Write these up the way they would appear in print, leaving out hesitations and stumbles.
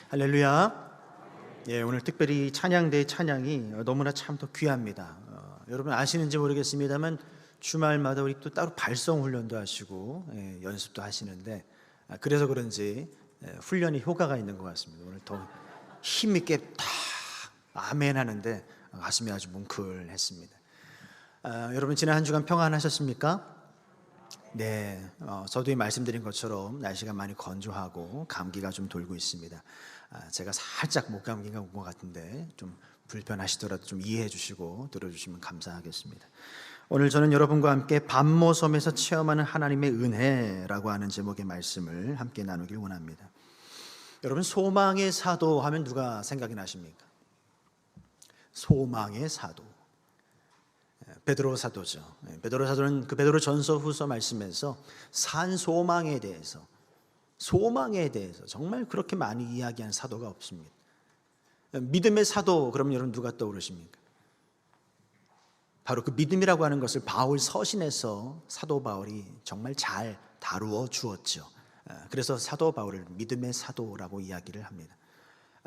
할렐루야. 예, 오늘 특별히 찬양대의 찬양이 너무나 참 더 귀합니다. 여러분 아시는지 모르겠습니다만 주말마다 우리 또 따로 발성 훈련도 하시고 연습도 하시는데 그래서 그런지 훈련이 효과가 있는 것 같습니다. 오늘 더 힘있게 다 아멘 하는데 가슴이 아주 뭉클했습니다. 여러분 지난 한 주간 평안하셨습니까? 네, 저도 말씀드린 것처럼 날씨가 많이 건조하고 감기가 좀 돌고 있습니다. 제가 살짝 목감기가 온 것 같은데 좀 불편하시더라도 좀 이해해 주시고 들어주시면 감사하겠습니다. 오늘 저는 여러분과 함께 반모섬에서 체험하는 하나님의 은혜라고 하는 제목의 말씀을 함께 나누길 원합니다. 여러분, 소망의 사도 하면 누가 생각이 나십니까? 소망의 사도, 베드로 사도죠. 베드로 사도는 그 베드로 전서 후서 말씀에서 산 소망에 대해서 정말 그렇게 많이 이야기한 사도가 없습니다. 믿음의 사도, 그러면 여러분 누가 떠오르십니까? 바로 그 믿음이라고 하는 것을 바울 서신에서 사도 바울이 정말 잘 다루어 주었죠. 그래서 사도 바울을 믿음의 사도라고 이야기를 합니다.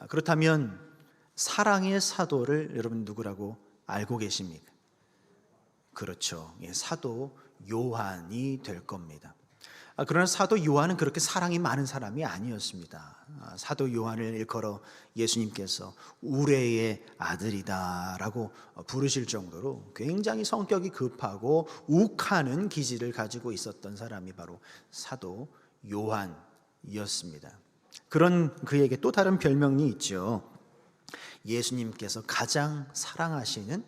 그렇다면 사랑의 사도를 여러분 누구라고 알고 계십니까? 그렇죠. 사도 요한이 될 겁니다. 그러나 사도 요한은 그렇게 사랑이 많은 사람이 아니었습니다. 사도 요한을 일컬어 예수님께서 우레의 아들이다라고 부르실 정도로 굉장히 성격이 급하고 욱하는 기질을 가지고 있었던 사람이 바로 사도 요한이었습니다. 그런 그에게 또 다른 별명이 있죠. 예수님께서 가장 사랑하시는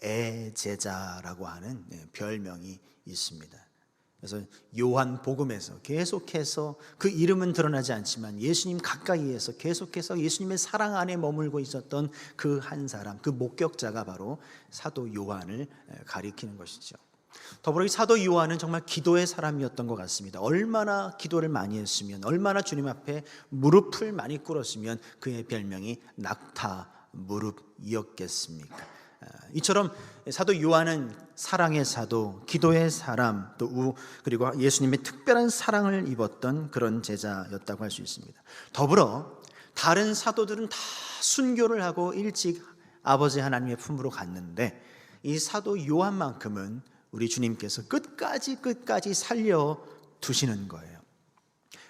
애제자라고 하는 별명이 있습니다. 그래서 요한복음에서 계속해서 그 이름은 드러나지 않지만 예수님 가까이에서 계속해서 예수님의 사랑 안에 머물고 있었던 그 한 사람, 그 목격자가 바로 사도 요한을 가리키는 것이죠. 더불어 이 사도 요한은 정말 기도의 사람이었던 것 같습니다. 얼마나 기도를 많이 했으면, 얼마나 주님 앞에 무릎을 많이 꿇었으면 그의 별명이 낙타 무릎이었겠습니까? 이처럼 사도 요한은 사랑의 사도, 기도의 사람, 그리고 예수님의 특별한 사랑을 입었던 그런 제자였다고 할 수 있습니다. 더불어 다른 사도들은 다 순교를 하고 일찍 아버지 하나님의 품으로 갔는데 이 사도 요한만큼은 우리 주님께서 끝까지 살려두시는 거예요.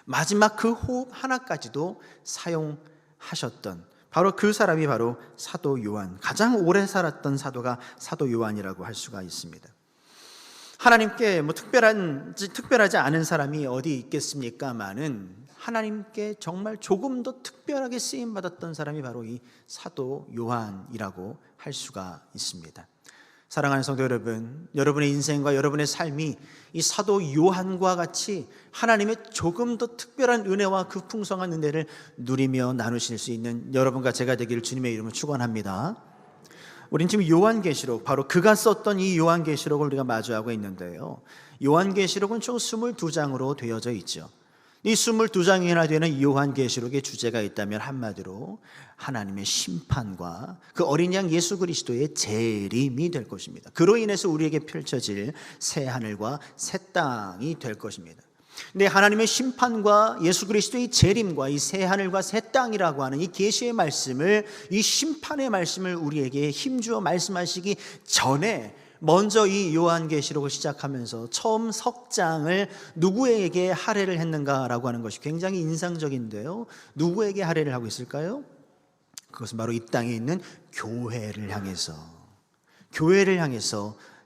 마지막 그 호흡 하나까지도 사용하셨던 바로 그 사람이 바로 사도 요한, 가장 오래 살았던 사도가 사도 요한이라고 할 수가 있습니다. 하나님께 특별하지 않은 사람이 어디 있겠습니까마는 하나님께 정말 조금 더 특별하게 쓰임 받았던 사람이 바로 이 사도 요한이라고 할 수가 있습니다. 사랑하는 성도 여러분, 여러분의 인생과 여러분의 삶이 이 사도 요한과 같이 하나님의 조금 더 특별한 은혜와 그 풍성한 은혜를 누리며 나누실 수 있는 여러분과 제가 되기를 주님의 이름으로 축원합니다. 우린 지금 요한계시록, 바로 그가 썼던 이 요한계시록을 우리가 마주하고 있는데요, 요한계시록은 총 22장으로 되어져 있죠. 이 22장이나 되는 이 요한계시록의 주제가 있다면 한마디로 하나님의 심판과 그 어린 양 예수 그리스도의 재림이 될 것입니다. 그로 인해서 우리에게 펼쳐질 새 하늘과 새 땅이 될 것입니다. 근데 하나님의 심판과 예수 그리스도의 재림과 이 새 하늘과 새 땅이라고 하는 이 계시의 말씀을, 이 심판의 말씀을 우리에게 힘주어 말씀하시기 전에 먼저 이 요한계시록을 시작하면서 처음 석장을 누구에게 할애를 했는가라고 하는 것이 굉장히 인상적인데요, 누구에게 할애를 하고 있을까요? 그것은 바로 이 땅에 있는 교회를 향해서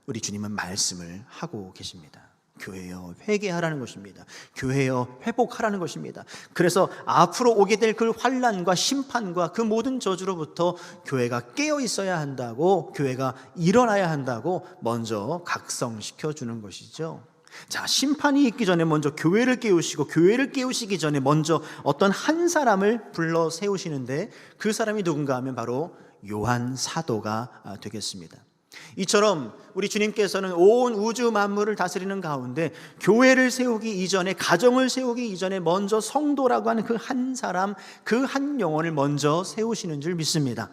우리 주님은 말씀을 하고 계십니다. 교회여 회개하라는 것입니다. 교회여 회복하라는 것입니다. 그래서 앞으로 오게 될 그 환난과 심판과 그 모든 저주로부터 교회가 깨어 있어야 한다고, 교회가 일어나야 한다고 먼저 각성시켜 주는 것이죠. 자, 심판이 있기 전에 먼저 교회를 깨우시고, 교회를 깨우시기 전에 먼저 어떤 한 사람을 불러 세우시는데 그 사람이 누군가 하면 바로 요한 사도가 되겠습니다. 이처럼 우리 주님께서는 온 우주 만물을 다스리는 가운데 교회를 세우기 이전에, 가정을 세우기 이전에 먼저 성도라고 하는 그 한 사람, 그 한 영혼을 먼저 세우시는 줄 믿습니다.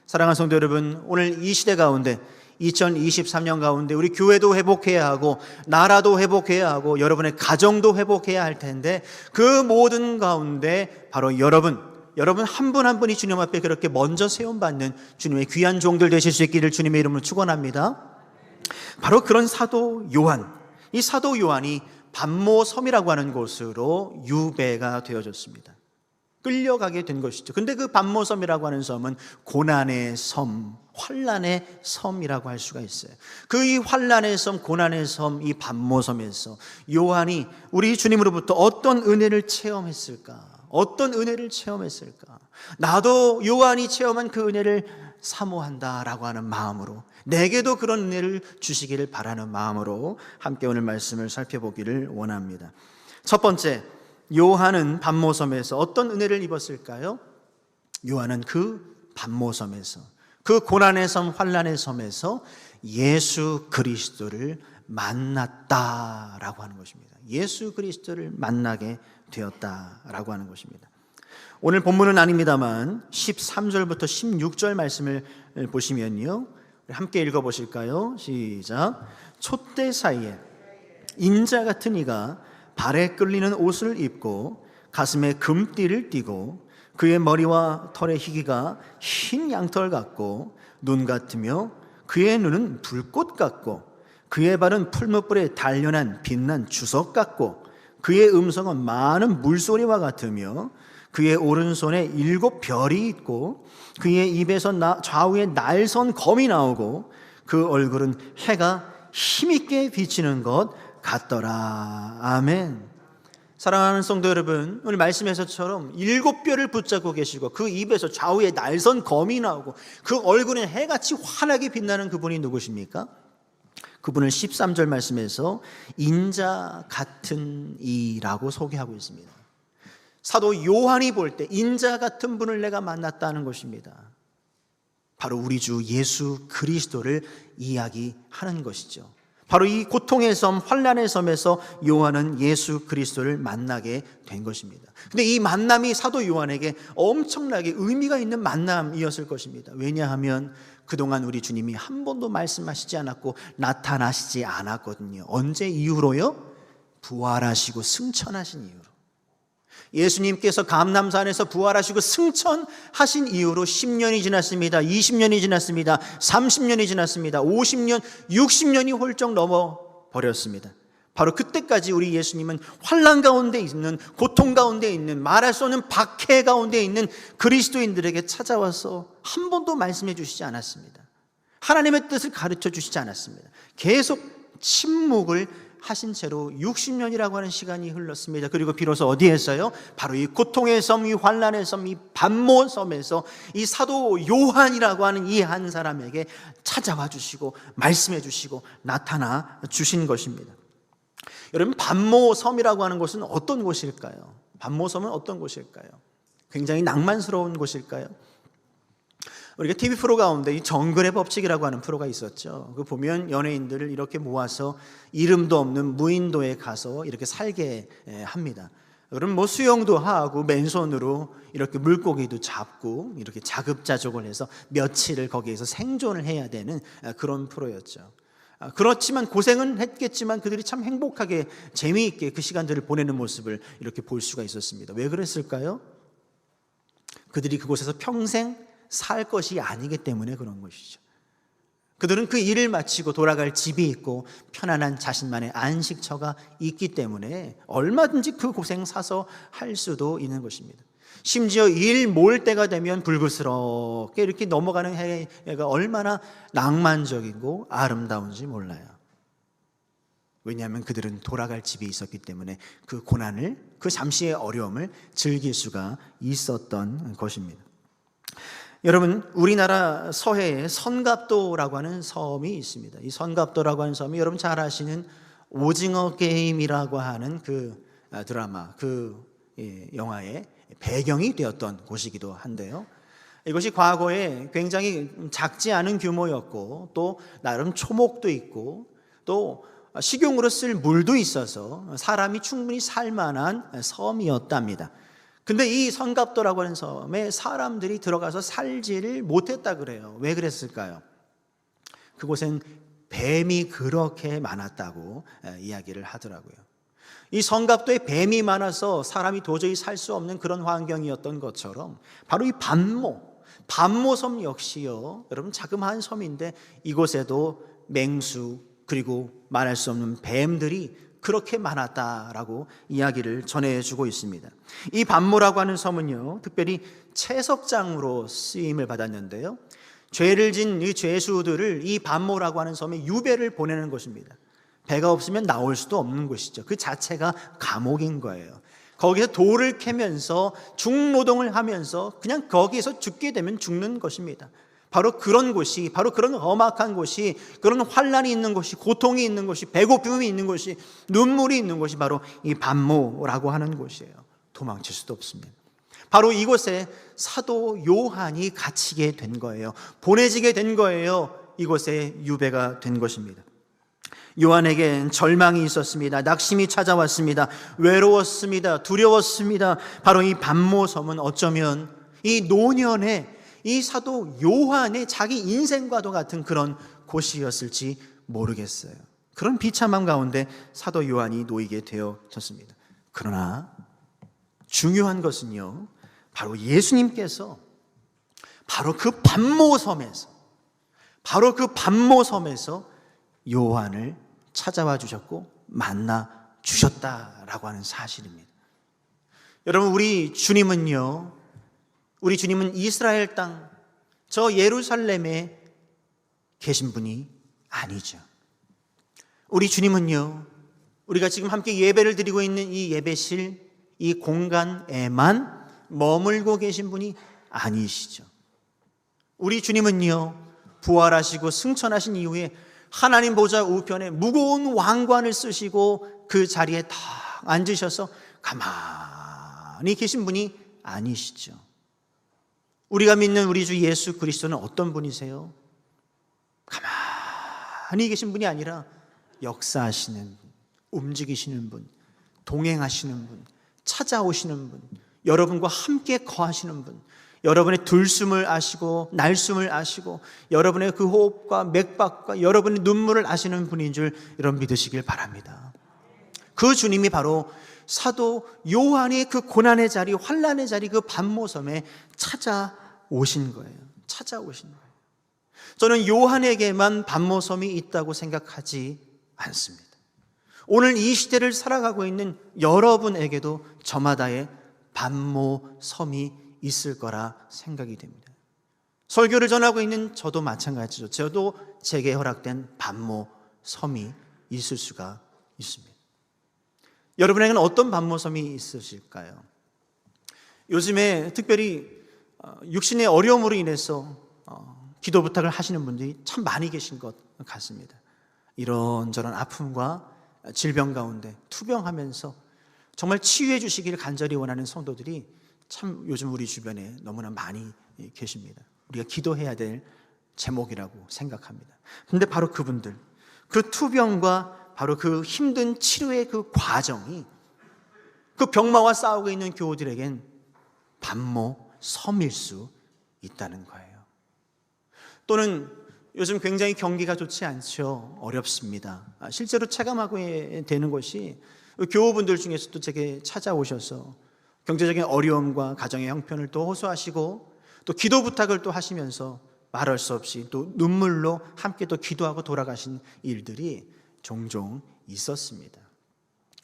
사랑하는 성도 여러분, 오늘 이 시대 가운데 2023년 가운데 우리 교회도 회복해야 하고 나라도 회복해야 하고 여러분의 가정도 회복해야 할 텐데 그 모든 가운데 바로 여러분, 여러분 한 분 한 분이 주님 앞에 그렇게 먼저 세움받는 주님의 귀한 종들 되실 수 있기를 주님의 이름으로 축원합니다. 바로 그런 사도 요한, 이 사도 요한이 반모섬이라고 하는 곳으로 유배가 되어졌습니다. 끌려가게 된 것이죠. 근데 그 반모섬이라고 하는 섬은 고난의 섬, 환난의 섬이라고 할 수가 있어요. 그 이 환난의 섬, 고난의 섬, 이 반모섬에서 요한이 우리 주님으로부터 어떤 은혜를 체험했을까? 어떤 은혜를 체험했을까? 나도 요한이 체험한 그 은혜를 사모한다라고 하는 마음으로, 내게도 그런 은혜를 주시기를 바라는 마음으로 함께 오늘 말씀을 살펴보기를 원합니다. 첫 번째, 요한은 반모섬에서 어떤 은혜를 입었을까요? 요한은 그 반모섬에서, 그 고난의 섬, 환난의 섬에서 예수 그리스도를 만났다라고 하는 것입니다. 예수 그리스도를 만나게 되었다라고 하는 것입니다. 오늘 본문은 아닙니다만 13절부터 16절 말씀을 보시면요, 함께 읽어보실까요? 시작. 촛대 사이에 인자 같은 이가 발에 끌리는 옷을 입고 가슴에 금띠를 띠고 그의 머리와 털의 희기가 흰 양털 같고 눈 같으며 그의 눈은 불꽃 같고 그의 발은 풀무불에 단련한 빛난 주석 같고 그의 음성은 많은 물소리와 같으며 그의 오른손에 7 별이 있고 그의 입에서 좌우에 날선 검이 나오고 그 얼굴은 해가 힘있게 비치는 것 같더라. 아멘. 사랑하는 성도 여러분, 오늘 말씀에서처럼 7별을 붙잡고 계시고 그 입에서 좌우에 날선 검이 나오고 그 얼굴은 해같이 환하게 빛나는 그분이 누구십니까? 그분을 13절 말씀에서 인자 같은 이라고 소개하고 있습니다. 사도 요한이 볼 때 인자 같은 분을 내가 만났다는 것입니다. 바로 우리 주 예수 그리스도를 이야기하는 것이죠. 바로 이 고통의 섬, 환난의 섬에서 요한은 예수 그리스도를 만나게 된 것입니다. 근데 이 만남이 사도 요한에게 엄청나게 의미가 있는 만남이었을 것입니다. 왜냐하면 그동안 우리 주님이 한 번도 말씀하시지 않았고 나타나시지 않았거든요. 언제 이후로요? 부활하시고 승천하신 이후로. 예수님께서 감람산에서 부활하시고 승천하신 이후로 10년이 지났습니다. 20년이 지났습니다. 30년이 지났습니다. 50년, 60년이 훌쩍 넘어버렸습니다. 바로 그때까지 우리 예수님은 환난 가운데 있는, 고통 가운데 있는, 말할 수 없는 박해 가운데 있는 그리스도인들에게 찾아와서 한 번도 말씀해 주시지 않았습니다. 하나님의 뜻을 가르쳐 주시지 않았습니다. 계속 침묵을 하신 채로 60년이라고 하는 시간이 흘렀습니다. 그리고 비로소 어디에서요? 바로 이 고통의 섬, 이 환난의 섬, 이 반모섬에서 이 사도 요한이라고 하는 이 한 사람에게 찾아와 주시고 말씀해 주시고 나타나 주신 것입니다. 여러분, 반모섬이라고 하는 곳은 어떤 곳일까요? 반모섬은 어떤 곳일까요? 굉장히 낭만스러운 곳일까요? 우리가 TV 프로 가운데 이 정글의 법칙이라고 하는 프로가 있었죠. 그 보면 연예인들을 이렇게 모아서 이름도 없는 무인도에 가서 이렇게 살게 합니다. 그럼 뭐 수영도 하고 맨손으로 이렇게 물고기도 잡고 이렇게 자급자족을 해서 며칠을 거기에서 생존을 해야 되는 그런 프로였죠. 그렇지만 고생은 했겠지만 그들이 참 행복하게 재미있게 그 시간들을 보내는 모습을 이렇게 볼 수가 있었습니다. 왜 그랬을까요? 그들이 그곳에서 평생 살 것이 아니기 때문에 그런 것이죠. 그들은 그 일을 마치고 돌아갈 집이 있고 편안한 자신만의 안식처가 있기 때문에 얼마든지 그 고생 사서 할 수도 있는 것입니다. 심지어 일 모을 때가 되면 불그스럽게 이렇게 넘어가는 해가 얼마나 낭만적이고 아름다운지 몰라요. 왜냐하면 그들은 돌아갈 집이 있었기 때문에 그 고난을, 그 잠시의 어려움을 즐길 수가 있었던 것입니다. 여러분, 우리나라 서해에 선갑도라고 하는 섬이 있습니다. 이 선갑도라고 하는 섬이 여러분 잘 아시는 오징어 게임이라고 하는 그 드라마, 그 영화의 배경이 되었던 곳이기도 한데요. 이것이 과거에 굉장히 작지 않은 규모였고 또 나름 초목도 있고 또 식용으로 쓸 물도 있어서 사람이 충분히 살 만한 섬이었답니다. 근데 이 선갑도라고 하는 섬에 사람들이 들어가서 살지를 못했다 그래요. 왜 그랬을까요? 그곳엔 뱀이 그렇게 많았다고 이야기를 하더라고요. 이 성갑도에 뱀이 많아서 사람이 도저히 살 수 없는 그런 환경이었던 것처럼 바로 이 반모섬 역시요, 여러분 자그마한 섬인데 이곳에도 맹수 그리고 말할 수 없는 뱀들이 그렇게 많았다라고 이야기를 전해주고 있습니다. 이 반모라고 하는 섬은요, 특별히 채석장으로 쓰임을 받았는데요, 죄를 진 이 죄수들을 이 반모라고 하는 섬에 유배를 보내는 곳입니다. 배가 없으면 나올 수도 없는 곳이죠. 그 자체가 감옥인 거예요. 거기서 돌을 캐면서 중노동을 하면서 그냥 거기에서 죽게 되면 죽는 것입니다. 바로 그런 곳이, 바로 그런 험악한 곳이, 그런 환난이 있는 곳이, 고통이 있는 곳이, 배고픔이 있는 곳이, 눈물이 있는 곳이 바로 이 반모라고 하는 곳이에요. 도망칠 수도 없습니다. 바로 이곳에 사도 요한이 갇히게 된 거예요. 보내지게 된 거예요. 이곳에 유배가 된 것입니다. 요한에겐 절망이 있었습니다. 낙심이 찾아왔습니다. 외로웠습니다. 두려웠습니다. 바로 이 반모섬은 어쩌면 이 노년의 이 사도 요한의 자기 인생과도 같은 그런 곳이었을지 모르겠어요. 그런 비참함 가운데 사도 요한이 놓이게 되어졌습니다. 그러나 중요한 것은요, 바로 예수님께서 바로 그 반모섬에서 요한을 찾아와 주셨고 만나 주셨다라고 하는 사실입니다. 여러분, 우리 주님은 이스라엘 땅, 저 예루살렘에 계신 분이 아니죠. 우리 주님은요, 우리가 지금 함께 예배를 드리고 있는 이 예배실, 이 공간에만 머물고 계신 분이 아니시죠. 우리 주님은요, 부활하시고 승천하신 이후에 하나님 보좌 우편에 무거운 왕관을 쓰시고 그 자리에 딱 앉으셔서 가만히 계신 분이 아니시죠. 우리가 믿는 우리 주 예수 그리스도는 어떤 분이세요? 가만히 계신 분이 아니라 역사하시는 분, 움직이시는 분, 동행하시는 분, 찾아오시는 분, 여러분과 함께 거하시는 분, 여러분의 들숨을 아시고 날숨을 아시고 여러분의 그 호흡과 맥박과 여러분의 눈물을 아시는 분인 줄 여러분 믿으시길 바랍니다. 그 주님이 바로 사도 요한이 그 고난의 자리, 환난의 자리, 그 반모섬에 찾아오신 거예요. 저는 요한에게만 반모섬이 있다고 생각하지 않습니다. 오늘 이 시대를 살아가고 있는 여러분에게도 저마다의 반모섬이 있을 거라 생각이 됩니다. 설교를 전하고 있는 저도 마찬가지죠. 저도 제게 허락된 반모섬이 있을 수가 있습니다. 여러분에게는 어떤 반모섬이 있으실까요? 요즘에 특별히 육신의 어려움으로 인해서 기도 부탁을 하시는 분들이 참 많이 계신 것 같습니다. 이런저런 아픔과 질병 가운데 투병하면서 정말 치유해 주시기를 간절히 원하는 성도들이 참 요즘 우리 주변에 너무나 많이 계십니다. 우리가 기도해야 될 제목이라고 생각합니다. 그런데 바로 그분들, 그 투병과 바로 그 힘든 치료의 그 과정이 그 병마와 싸우고 있는 교우들에겐 반모섬일 수 있다는 거예요. 또는 요즘 굉장히 경기가 좋지 않죠. 어렵습니다. 실제로 체감하고 되는 것이 교우분들 중에서도 제게 찾아오셔서 경제적인 어려움과 가정의 형편을 또 호소하시고 또 기도 부탁을 또 하시면서 말할 수 없이 또 눈물로 함께 또 기도하고 돌아가신 일들이 종종 있었습니다.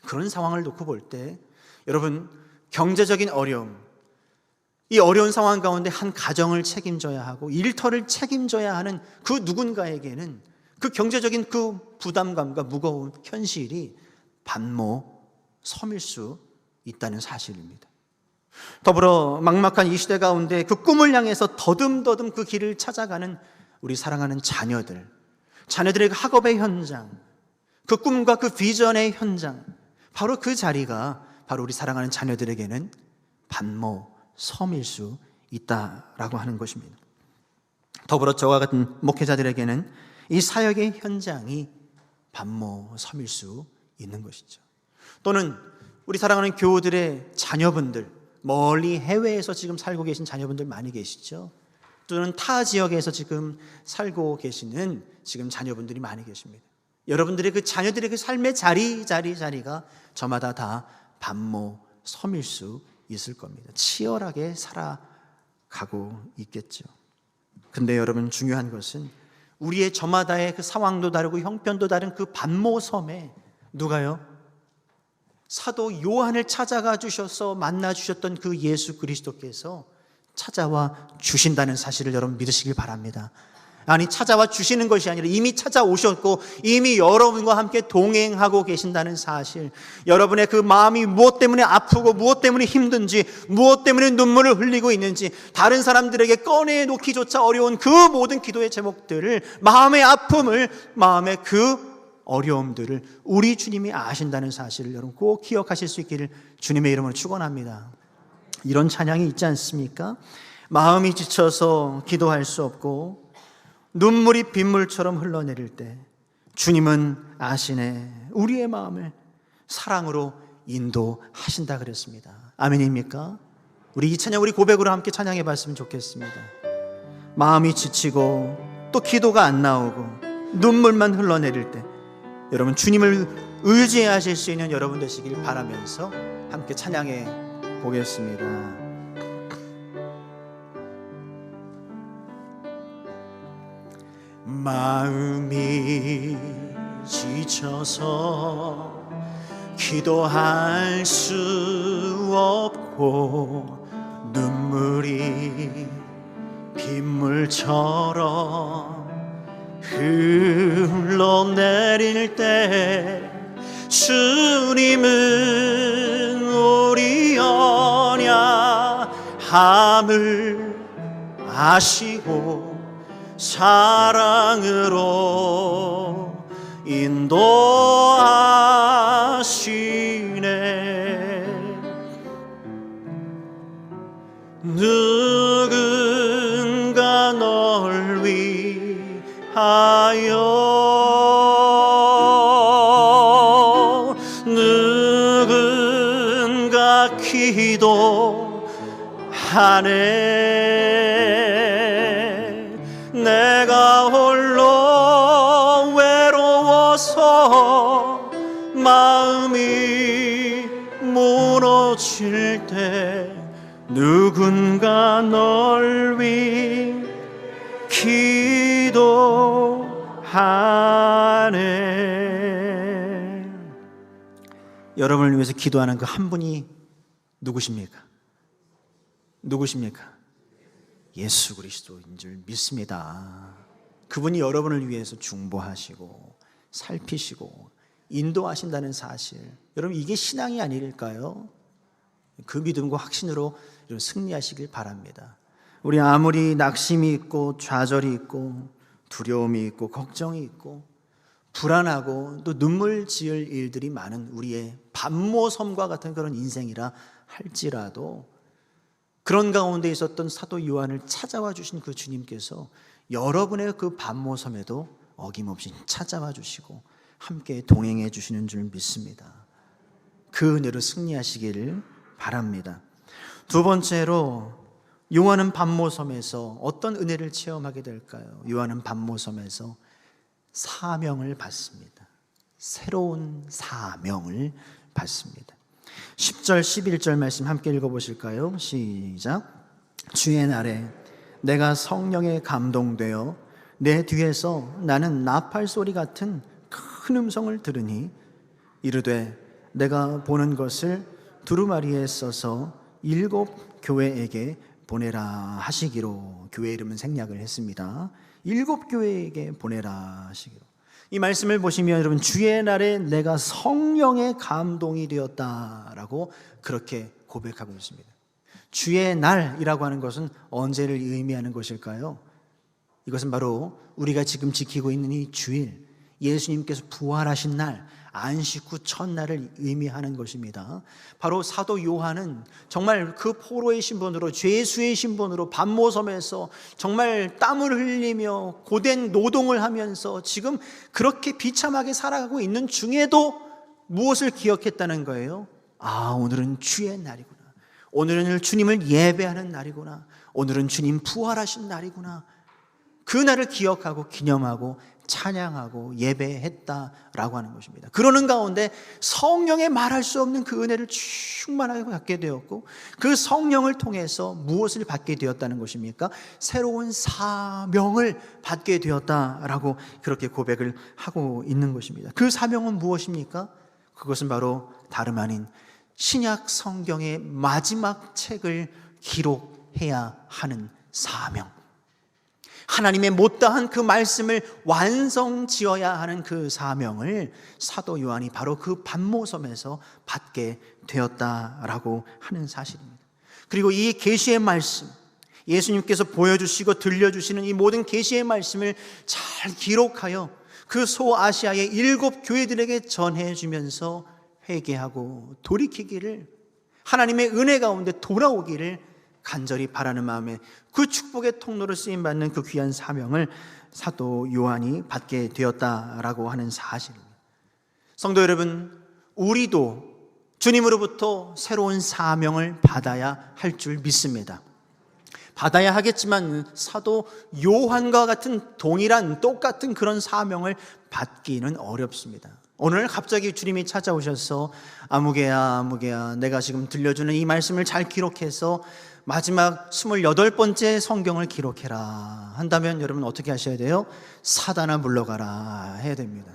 그런 상황을 놓고 볼 때 여러분, 경제적인 어려움, 이 어려운 상황 가운데 한 가정을 책임져야 하고 일터를 책임져야 하는 그 누군가에게는 그 경제적인 그 부담감과 무거운 현실이 반모섬일 수 있다는 사실입니다. 더불어 막막한 이 시대 가운데 그 꿈을 향해서 더듬더듬 그 길을 찾아가는 우리 사랑하는 자녀들의 그 학업의 현장, 그 꿈과 그 비전의 현장, 바로 그 자리가 바로 우리 사랑하는 자녀들에게는 반모섬일 수 있다라고 하는 것입니다. 더불어 저와 같은 목회자들에게는 이 사역의 현장이 반모섬일 수 있는 것이죠. 또는 우리 사랑하는 교우들의 자녀분들, 멀리 해외에서 지금 살고 계신 자녀분들 많이 계시죠. 또는 타 지역에서 지금 살고 계시는 지금 자녀분들이 많이 계십니다. 여러분들의 그 자녀들의 그 삶의 자리가 저마다 다 반모 섬일 수 있을 겁니다. 치열하게 살아가고 있겠죠. 근데 여러분, 중요한 것은 우리의 저마다의 그 상황도 다르고 형편도 다른 그 반모 섬에 누가요? 사도 요한을 찾아가 주셔서 만나 주셨던 그 예수 그리스도께서 찾아와 주신다는 사실을 여러분 믿으시길 바랍니다. 아니, 찾아와 주시는 것이 아니라 이미 찾아오셨고 이미 여러분과 함께 동행하고 계신다는 사실, 여러분의 그 마음이 무엇 때문에 아프고 무엇 때문에 힘든지, 무엇 때문에 눈물을 흘리고 있는지, 다른 사람들에게 꺼내놓기조차 어려운 그 모든 기도의 제목들을, 마음의 아픔을, 마음의 그 어려움들을 우리 주님이 아신다는 사실을 여러분 꼭 기억하실 수 있기를 주님의 이름으로 축원합니다. 이런 찬양이 있지 않습니까? 마음이 지쳐서 기도할 수 없고 눈물이 빗물처럼 흘러내릴 때 주님은 아시네, 우리의 마음을 사랑으로 인도하신다 그랬습니다. 아멘입니까? 우리 이 찬양, 우리 고백으로 함께 찬양해 봤으면 좋겠습니다. 마음이 지치고 또 기도가 안 나오고 눈물만 흘러내릴 때 여러분, 주님을 의지하실 수 있는 여러분 되시길 바라면서 함께 찬양해 보겠습니다. 마음이 지쳐서 기도할 수 없고 눈물이 빗물처럼 흘러내릴 때 주님은 우리 연약함을 아시고 사랑으로 인도하시네. 누군가 널 위하여 누군가 기도하네. 내가 홀로 외로워서 마음이 무너질 때 누군가 널 위해 기도하네. 여러분을 위해서 기도하는 그 한 분이 누구십니까? 누구십니까? 예수 그리스도인 줄 믿습니다. 그분이 여러분을 위해서 중보하시고 살피시고 인도하신다는 사실, 여러분 이게 신앙이 아닐까요? 그 믿음과 확신으로 여러분 승리하시길 바랍니다. 우리 아무리 낙심이 있고 좌절이 있고 두려움이 있고 걱정이 있고 불안하고 또 눈물 지을 일들이 많은 우리의 반모섬과 같은 그런 인생이라 할지라도, 그런 가운데 있었던 사도 요한을 찾아와 주신 그 주님께서 여러분의 그 반모섬에도 어김없이 찾아와 주시고 함께 동행해 주시는 줄 믿습니다. 그 은혜로 승리하시기를 바랍니다. 두 번째로, 요한은 반모섬에서 어떤 은혜를 체험하게 될까요? 요한은 반모섬에서 사명을 받습니다. 새로운 사명을 받습니다. 10절 11절 말씀 함께 읽어보실까요? 시작. 주의 날에 내가 성령에 감동되어 내 뒤에서 나는 나팔 소리 같은 큰 음성을 들으니 이르되 내가 보는 것을 두루마리에 써서 7 교회에게 보내라 하시기로. 교회 이름은 생략을 했습니다. 7 교회에게 보내라 하시기로. 이 말씀을 보시면 여러분, 주의 날에 내가 성령의 감동이 되었다라고 그렇게 고백하고 있습니다. 주의 날이라고 하는 것은 언제를 의미하는 것일까요? 이것은 바로 우리가 지금 지키고 있는 이 주일, 예수님께서 부활하신 날, 안식 후 첫날을 의미하는 것입니다. 바로 사도 요한은 정말 그 포로의 신분으로, 죄수의 신분으로 반모섬에서 정말 땀을 흘리며 고된 노동을 하면서 지금 그렇게 비참하게 살아가고 있는 중에도 무엇을 기억했다는 거예요? 아, 오늘은 주의 날이구나. 오늘은 주님을 예배하는 날이구나. 오늘은 주님 부활하신 날이구나. 그 날을 기억하고 기념하고 찬양하고 예배했다라고 하는 것입니다. 그러는 가운데 성령의 말할 수 없는 그 은혜를 충만하게 받게 되었고, 그 성령을 통해서 무엇을 받게 되었다는 것입니까? 새로운 사명을 받게 되었다라고 그렇게 고백을 하고 있는 것입니다. 그 사명은 무엇입니까? 그것은 바로 다름 아닌 신약 성경의 마지막 책을 기록해야 하는 사명, 하나님의 못다한 그 말씀을 완성지어야 하는 그 사명을 사도 요한이 바로 그 반모섬에서 받게 되었다라고 하는 사실입니다. 그리고 이 계시의 말씀, 예수님께서 보여주시고 들려주시는 이 모든 계시의 말씀을 잘 기록하여 그 소아시아의 7 교회들에게 전해주면서 회개하고 돌이키기를, 하나님의 은혜 가운데 돌아오기를 간절히 바라는 마음에 그 축복의 통로로 쓰임받는 그 귀한 사명을 사도 요한이 받게 되었다라고 하는 사실입니다. 성도 여러분, 우리도 주님으로부터 새로운 사명을 받아야 할 줄 믿습니다. 받아야 하겠지만 사도 요한과 같은 동일한 똑같은 그런 사명을 받기는 어렵습니다. 오늘 갑자기 주님이 찾아오셔서 아무개야 내가 지금 들려주는 이 말씀을 잘 기록해서 마지막 28번째 성경을 기록해라 한다면 여러분 어떻게 하셔야 돼요? 사단아 물러가라 해야 됩니다.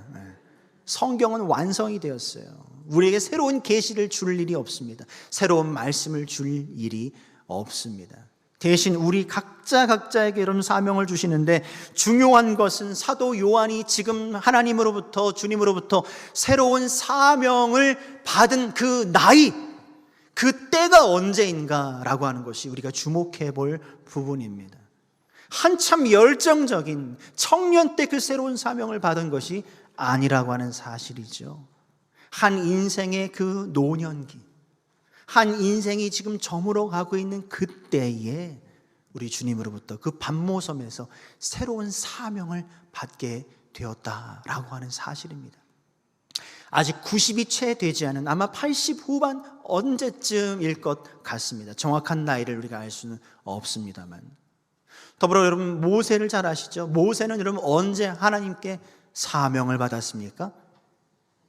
성경은 완성이 되었어요. 우리에게 새로운 계시를 줄 일이 없습니다. 새로운 말씀을 줄 일이 없습니다. 대신 우리 각자에게 이런 사명을 주시는데, 중요한 것은 사도 요한이 지금 하나님으로부터, 주님으로부터 새로운 사명을 받은 그 나이, 그 때가 언제인가라고 하는 것이 우리가 주목해 볼 부분입니다. 한참 열정적인 청년 때 그 새로운 사명을 받은 것이 아니라고 하는 사실이죠. 한 인생의 그 노년기, 한 인생이 지금 저물어 가고 있는 그때에 우리 주님으로부터 그 반모섬에서 새로운 사명을 받게 되었다라고 하는 사실입니다. 아직 90이 채 되지 않은, 아마 80 후반 언제쯤일 것 같습니다. 정확한 나이를 우리가 알 수는 없습니다만, 더불어 여러분 모세를 잘 아시죠? 모세는 여러분 언제 하나님께 사명을 받았습니까?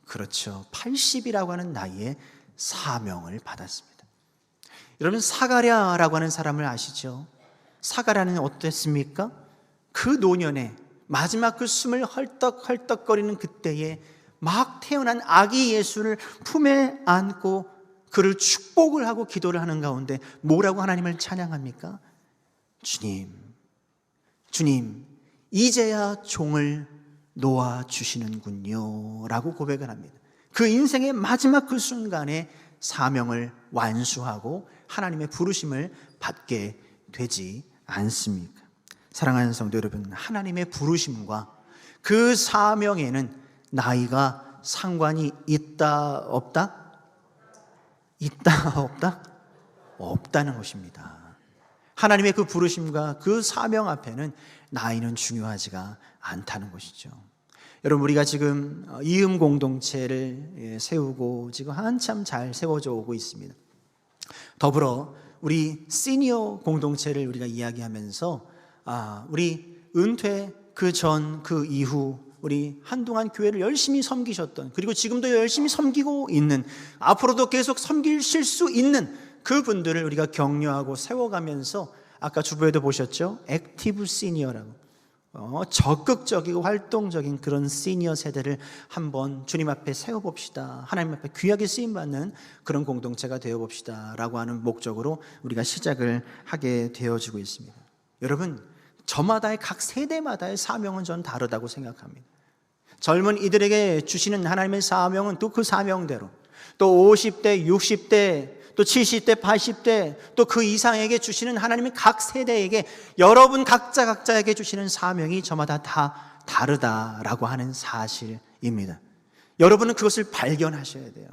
그렇죠, 80이라고 하는 나이에 사명을 받았습니다. 여러분 사가랴라고 하는 사람을 아시죠? 사가랴는 어땠습니까? 그 노년에 마지막 그 숨을 헐떡헐떡거리는 그때에 막 태어난 아기 예수를 품에 안고 그를 축복을 하고 기도를 하는 가운데 뭐라고 하나님을 찬양합니까? 주님 이제야 종을 놓아주시는군요 라고 고백을 합니다. 그 인생의 마지막 그 순간에 사명을 완수하고 하나님의 부르심을 받게 되지 않습니까? 사랑하는 성도 여러분, 하나님의 부르심과 그 사명에는 나이가 상관이 있다 없다? 있다 없다? 없다는 것입니다. 하나님의 그 부르심과 그 사명 앞에는 나이는 중요하지가 않다는 것이죠. 여러분 우리가 지금 이음 공동체를 세우고 지금 한참 잘 세워져 오고 있습니다. 더불어 우리 시니어 공동체를 우리가 이야기하면서 우리 은퇴 그 전 그 이후 우리 한동안 교회를 열심히 섬기셨던, 그리고 지금도 열심히 섬기고 있는, 앞으로도 계속 섬기실 수 있는 그분들을 우리가 격려하고 세워가면서, 아까 주부에도 보셨죠? 액티브 시니어라고 적극적이고 활동적인 그런 시니어 세대를 한번 주님 앞에 세워봅시다, 하나님 앞에 귀하게 쓰임받는 그런 공동체가 되어봅시다 라고 하는 목적으로 우리가 시작을 하게 되어지고 있습니다. 여러분 저마다의 각 세대마다의 사명은 저는 다르다고 생각합니다. 젊은 이들에게 주시는 하나님의 사명은 또 그 사명대로, 또 50대, 60대, 또 70대, 80대, 또 그 이상에게 주시는 하나님의 각 세대에게, 여러분 각자에게 주시는 사명이 저마다 다 다르다라고 하는 사실입니다. 여러분은 그것을 발견하셔야 돼요.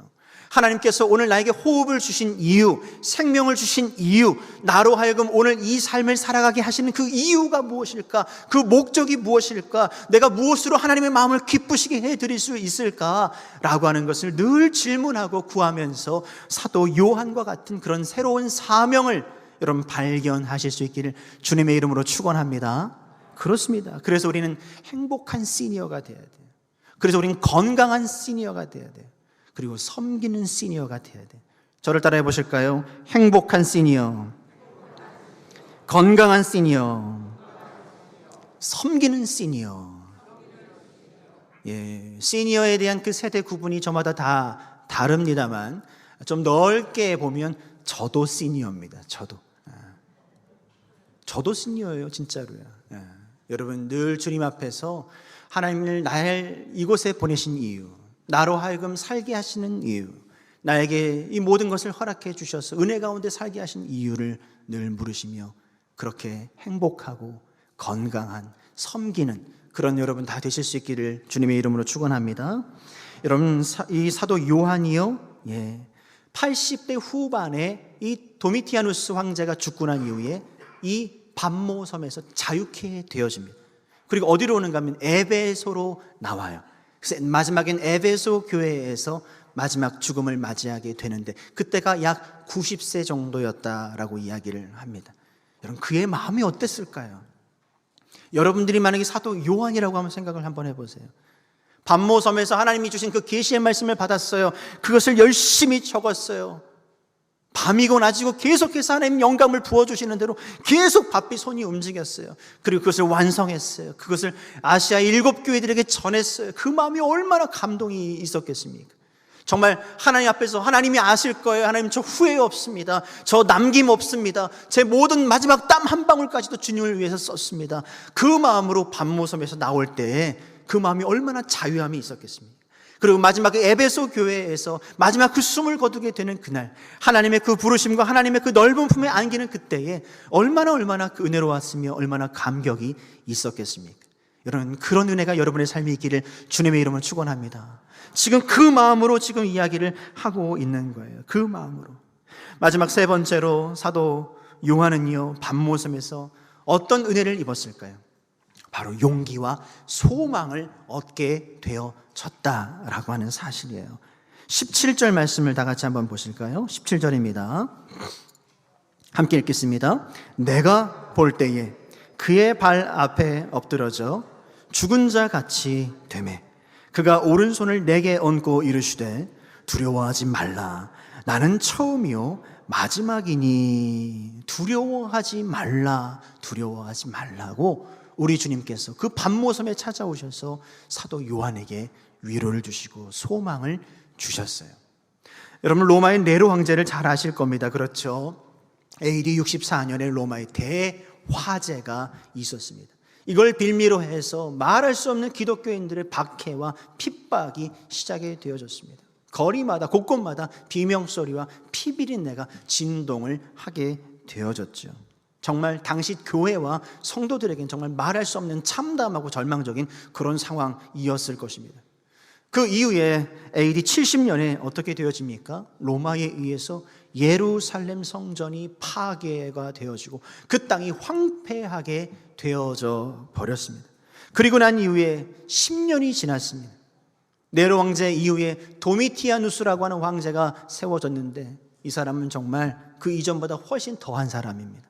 하나님께서 오늘 나에게 호흡을 주신 이유, 생명을 주신 이유, 나로 하여금 오늘 이 삶을 살아가게 하시는 그 이유가 무엇일까? 그 목적이 무엇일까? 내가 무엇으로 하나님의 마음을 기쁘시게 해드릴 수 있을까? 라고 하는 것을 늘 질문하고 구하면서 사도 요한과 같은 그런 새로운 사명을 여러분 발견하실 수 있기를 주님의 이름으로 축원합니다. 그렇습니다. 그래서 우리는 행복한 시니어가 돼야 돼요. 그래서 우리는 건강한 시니어가 돼야 돼요. 그리고 섬기는 시니어가 돼야 돼요. 저를 따라해 보실까요? 행복한 시니어, 건강한 시니어, 섬기는 시니어. 예, 시니어에 대한 그 세대 구분이 저마다 다 다릅니다만 좀 넓게 보면 저도 시니어입니다. 저도 시니어예요, 진짜로요. 예. 여러분 늘 주님 앞에서 하나님을 날 이곳에 보내신 이유, 나로 하여금 살게 하시는 이유, 나에게 이 모든 것을 허락해 주셔서 은혜 가운데 살게 하신 이유를 늘 물으시며 그렇게 행복하고 건강한 섬기는 그런 여러분 다 되실 수 있기를 주님의 이름으로 축원합니다. 여러분 이 사도 요한이요, 80대 후반에 이 도미티아누스 황제가 죽고 난 이후에 이 반모섬에서 자유케 되어집니다. 그리고 어디로 오는가 하면 에베소로 나와요. 그래서 마지막엔 에베소 교회에서 마지막 죽음을 맞이하게 되는데 그때가 약 90세 정도였다라고 이야기를 합니다. 여러분 그의 마음이 어땠을까요? 여러분들이 만약에 사도 요한이라고 하면 생각을 한번 해보세요. 반모섬에서 하나님이 주신 그 계시의 말씀을 받았어요. 그것을 열심히 적었어요. 밤이고 낮이고 계속해서 하나님 영감을 부어주시는 대로 계속 바삐 손이 움직였어요. 그리고 그것을 완성했어요. 그것을 아시아 7교회들에게 전했어요. 그 마음이 얼마나 감동이 있었겠습니까? 정말 하나님 앞에서 하나님이 아실 거예요. 하나님 저 후회 없습니다. 저 남김 없습니다. 제 모든 마지막 땀 한 방울까지도 주님을 위해서 썼습니다. 그 마음으로 반모섬에서 나올 때에 그 마음이 얼마나 자유함이 있었겠습니까? 그리고 마지막에 에베소 교회에서 마지막 그 숨을 거두게 되는 그날, 하나님의 그 부르심과 하나님의 그 넓은 품에 안기는 그때에 얼마나 그 은혜로웠으며 얼마나 감격이 있었겠습니까? 여러분 그런 은혜가 여러분의 삶에 있기를 주님의 이름으로 축원합니다. 지금 그 마음으로 지금 이야기를 하고 있는 거예요. 그 마음으로. 마지막 세 번째로 사도 요한은요, 반모섬에서 어떤 은혜를 입었을까요? 바로 용기와 소망을 얻게 되어졌다라고 하는 사실이에요. 17절 말씀을 다 같이 한번 보실까요? 17절입니다. 함께 읽겠습니다. 내가 볼 때에 그의 발 앞에 엎드러져 죽은 자 같이 되매 그가 오른손을 내게 얹고 이르시되 두려워하지 말라. 나는 처음이요 마지막이니 두려워하지 말라. 두려워하지 말라고 우리 주님께서 그 반모섬에 찾아오셔서 사도 요한에게 위로를 주시고 소망을 주셨어요. 여러분 로마의 네로 황제를 잘 아실 겁니다. 그렇죠? AD 64년에 로마의 대화재가 있었습니다. 이걸 빌미로 해서 말할 수 없는 기독교인들의 박해와 핍박이 시작이 되어졌습니다. 거리마다 곳곳마다 비명소리와 피비린내가 진동을 하게 되어졌죠. 정말 당시 교회와 성도들에겐 정말 말할 수 없는 참담하고 절망적인 그런 상황이었을 것입니다. 그 이후에 AD 70년에 어떻게 되어집니까? 로마에 의해서 예루살렘 성전이 파괴가 되어지고 그 땅이 황폐하게 되어져 버렸습니다. 그리고 난 이후에 10년이 지났습니다. 네로 황제 이후에 도미티아누스라고 하는 황제가 세워졌는데 이 사람은 정말 그 이전보다 훨씬 더한 사람입니다.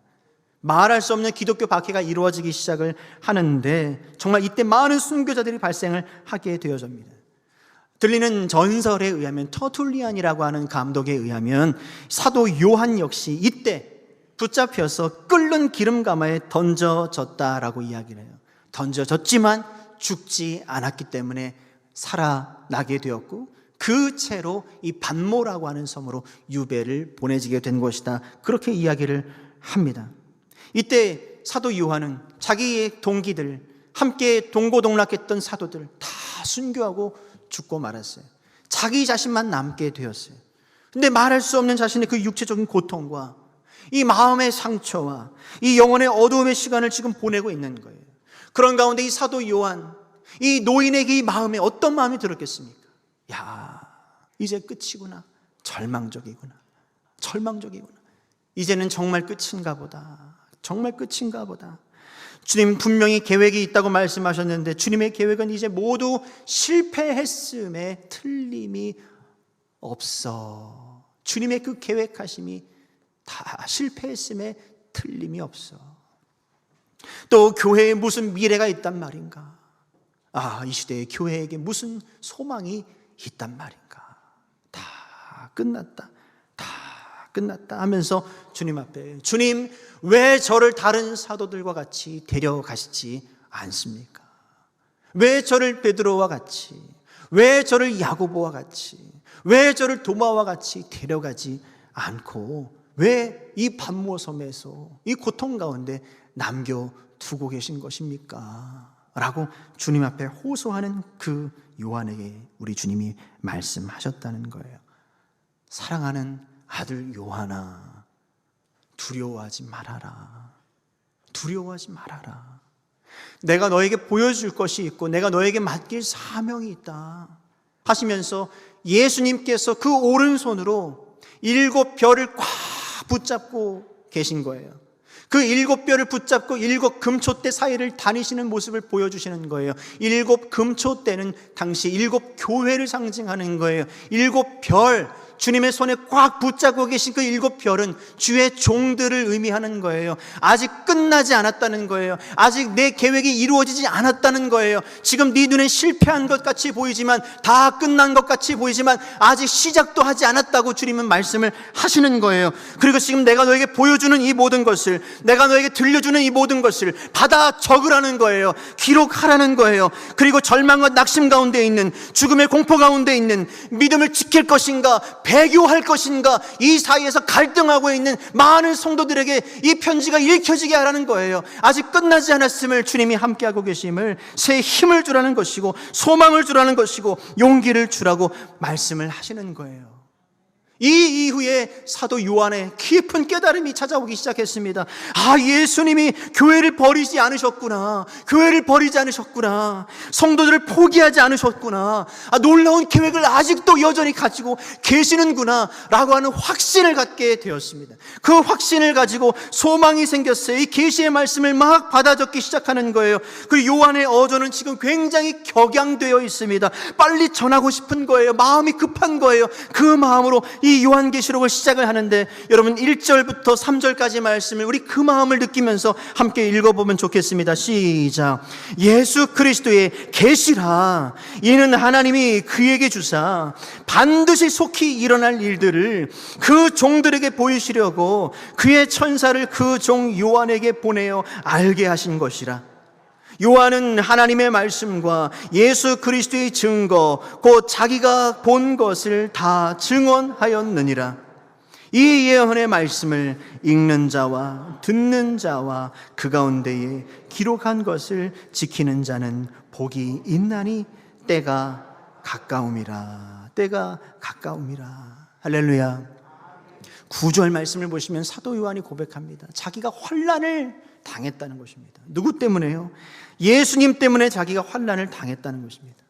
말할 수 없는 기독교 박해가 이루어지기 시작을 하는데 정말 이때 많은 순교자들이 발생을 하게 되어집니다. 들리는 전설에 의하면 터툴리안이라고 하는 감독에 의하면 사도 요한 역시 이때 붙잡혀서 끓는 기름가마에 던져졌다라고 이야기를 해요. 던져졌지만 죽지 않았기 때문에 살아나게 되었고 그 채로 이 반모라고 하는 섬으로 유배를 보내지게 된 것이다. 그렇게 이야기를 합니다. 이때 사도 요한은 자기의 동기들, 함께 동고동락했던 사도들 다 순교하고 죽고 말았어요. 자기 자신만 남게 되었어요. 근데 말할 수 없는 자신의 그 육체적인 고통과 이 마음의 상처와 이 영혼의 어두움의 시간을 지금 보내고 있는 거예요. 그런 가운데 이 사도 요한, 이 노인에게 이 마음에 어떤 마음이 들었겠습니까? 야, 이제 끝이구나. 절망적이구나. 이제는 정말 끝인가 보다. 주님 분명히 계획이 있다고 말씀하셨는데 주님의 계획은 이제 모두 실패했음에 틀림이 없어. 주님의 그 계획하심이 다 실패했음에 틀림이 없어. 또 교회에 무슨 미래가 있단 말인가? 이 시대의 교회에게 무슨 소망이 있단 말인가? 다 끝났다, 다 끝났다 하면서 주님 앞에, 주님 왜 저를 다른 사도들과 같이 데려가시지 않습니까? 왜 저를 베드로와 같이, 왜 저를 야고보와 같이, 왜 저를 도마와 같이 데려가지 않고 왜 이 반모섬에서 이 고통 가운데 남겨두고 계신 것입니까? 라고 주님 앞에 호소하는 그 요한에게 우리 주님이 말씀하셨다는 거예요. 사랑하는 아들 요한아, 두려워하지 말아라. 두려워하지 말아라. 내가 너에게 보여줄 것이 있고 내가 너에게 맡길 사명이 있다 하시면서 예수님께서 그 오른손으로 7별을 꽉 붙잡고 계신 거예요. 그 7별을 붙잡고 7 금초대 사이를 다니시는 모습을 보여주시는 거예요. 7 금초대는 당시 7 교회를 상징하는 거예요. 7별, 주님의 손에 꽉 붙잡고 계신 그 7별은 주의 종들을 의미하는 거예요. 아직 끝나지 않았다는 거예요. 아직 내 계획이 이루어지지 않았다는 거예요. 지금 네 눈엔 실패한 것 같이 보이지만, 다 끝난 것 같이 보이지만 아직 시작도 하지 않았다고 주님은 말씀을 하시는 거예요. 그리고 지금 내가 너에게 보여주는 이 모든 것을, 내가 너에게 들려주는 이 모든 것을 받아 적으라는 거예요. 기록하라는 거예요. 그리고 절망과 낙심 가운데 있는, 죽음의 공포 가운데 있는, 믿음을 지킬 것인가 배교할 것인가, 이 사이에서 갈등하고 있는 많은 성도들에게 이 편지가 읽혀지게 하라는 거예요. 아직 끝나지 않았음을 주님이 함께하고 계심을, 새 힘을 주라는 것이고 소망을 주라는 것이고 용기를 주라고 말씀을 하시는 거예요. 이 이후에 사도 요한의 깊은 깨달음이 찾아오기 시작했습니다. 예수님이 교회를 버리지 않으셨구나. 교회를 버리지 않으셨구나. 성도들을 포기하지 않으셨구나. 놀라운 계획을 아직도 여전히 가지고 계시는구나 라고 하는 확신을 갖게 되었습니다. 그 확신을 가지고 소망이 생겼어요. 이 계시의 말씀을 막 받아 적기 시작하는 거예요. 그리고 요한의 어조는 지금 굉장히 격양되어 있습니다. 빨리 전하고 싶은 거예요. 마음이 급한 거예요. 그 마음으로 이 요한계시록을 시작을 하는데, 여러분 1절부터 3절까지 말씀을 우리 그 마음을 느끼면서 함께 읽어보면 좋겠습니다. 시작. 예수 그리스도의 계시라. 이는 하나님이 그에게 주사 반드시 속히 일어날 일들을 그 종들에게 보이시려고 그의 천사를 그 종 요한에게 보내어 알게 하신 것이라. 요한은 하나님의 말씀과 예수 그리스도의 증거, 곧 자기가 본 것을 다 증언하였느니라. 이 예언의 말씀을 읽는 자와 듣는 자와 그 가운데에 기록한 것을 지키는 자는 복이 있나니 때가 가까움이라. 때가 가까움이라. 할렐루야. 9절 말씀을 보시면 사도 요한이 고백합니다. 자기가 환난을 당했다는 것입니다. 누구 때문에요? 예수님 때문에 자기가 환난을 당했다는 것입니다.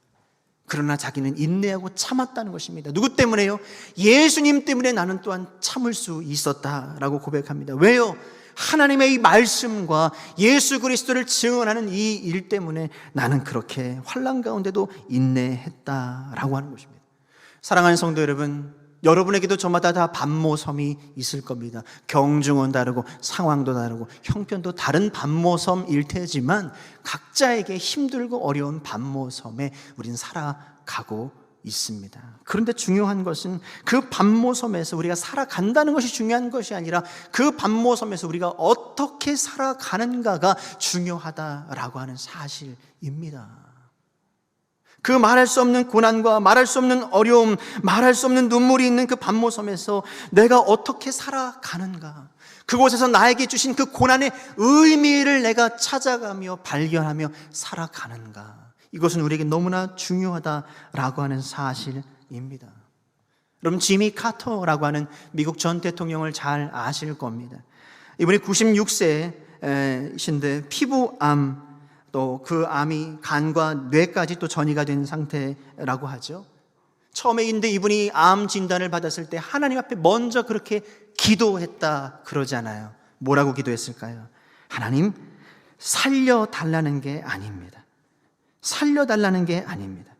그러나 자기는 인내하고 참았다는 것입니다. 누구 때문에요? 예수님 때문에 나는 또한 참을 수 있었다라고 고백합니다. 왜요? 하나님의 이 말씀과 예수 그리스도를 증언하는 이 일 때문에 나는 그렇게 환난 가운데도 인내했다라고 하는 것입니다. 사랑하는 성도 여러분, 여러분에게도 저마다 다 반모섬이 있을 겁니다. 경중은 다르고 상황도 다르고 형편도 다른 반모섬일 테지만 각자에게 힘들고 어려운 반모섬에 우린 살아가고 있습니다. 그런데 중요한 것은 그 반모섬에서 우리가 살아간다는 것이 중요한 것이 아니라 그 반모섬에서 우리가 어떻게 살아가는가가 중요하다라고 하는 사실입니다. 그 말할 수 없는 고난과 말할 수 없는 어려움, 말할 수 없는 눈물이 있는 그 반모섬에서 내가 어떻게 살아가는가, 그곳에서 나에게 주신 그 고난의 의미를 내가 찾아가며 발견하며 살아가는가, 이것은 우리에게 너무나 중요하다라고 하는 사실입니다. 여러분, 지미 카터라고 하는 미국 전 대통령을 잘 아실 겁니다. 이분이 96세이신데 피부암, 또 그 암이 간과 뇌까지 또 전이가 된 상태라고 하죠. 처음에 인데 이분이 암 진단을 받았을 때 하나님 앞에 먼저 그렇게 기도했다 그러잖아요. 뭐라고 기도했을까요? 하나님, 살려달라는 게 아닙니다. 살려달라는 게 아닙니다.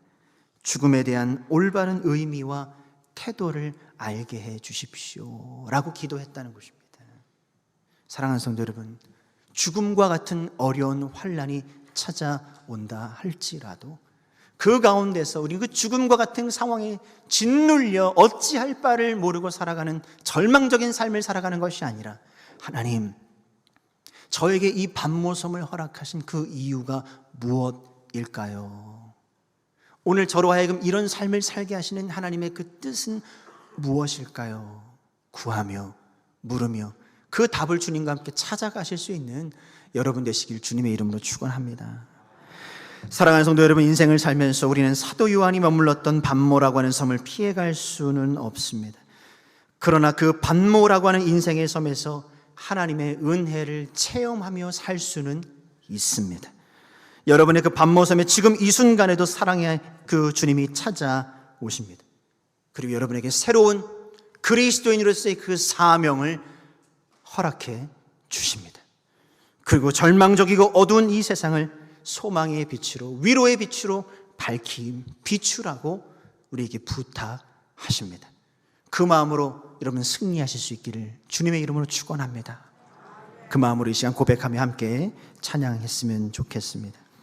죽음에 대한 올바른 의미와 태도를 알게 해 주십시오 라고 기도했다는 것입니다. 사랑하는 성도 여러분, 죽음과 같은 어려운 환난이 찾아온다 할지라도 그 가운데서 우리 그 죽음과 같은 상황에 짓눌려 어찌할 바를 모르고 살아가는 절망적인 삶을 살아가는 것이 아니라, 하나님, 저에게 이 반모섬을 허락하신 그 이유가 무엇일까요? 오늘 저로 하여금 이런 삶을 살게 하시는 하나님의 그 뜻은 무엇일까요? 구하며 물으며 그 답을 주님과 함께 찾아가실 수 있는 여러분 되시길 주님의 이름으로 축원합니다. 사랑하는 성도 여러분, 인생을 살면서 우리는 사도 요한이 머물렀던 반모라고 하는 섬을 피해갈 수는 없습니다. 그러나 그 반모라고 하는 인생의 섬에서 하나님의 은혜를 체험하며 살 수는 있습니다. 여러분의 그 반모섬에 지금 이 순간에도 사랑의 그 주님이 찾아오십니다. 그리고 여러분에게 새로운 그리스도인으로서의 그 사명을 허락해 주십니다. 그리고 절망적이고 어두운 이 세상을 소망의 빛으로, 위로의 빛으로 비추라고 우리에게 부탁하십니다. 그 마음으로 여러분 승리하실 수 있기를 주님의 이름으로 축원합니다. 그 마음으로 이 시간 고백하며 함께 찬양했으면 좋겠습니다.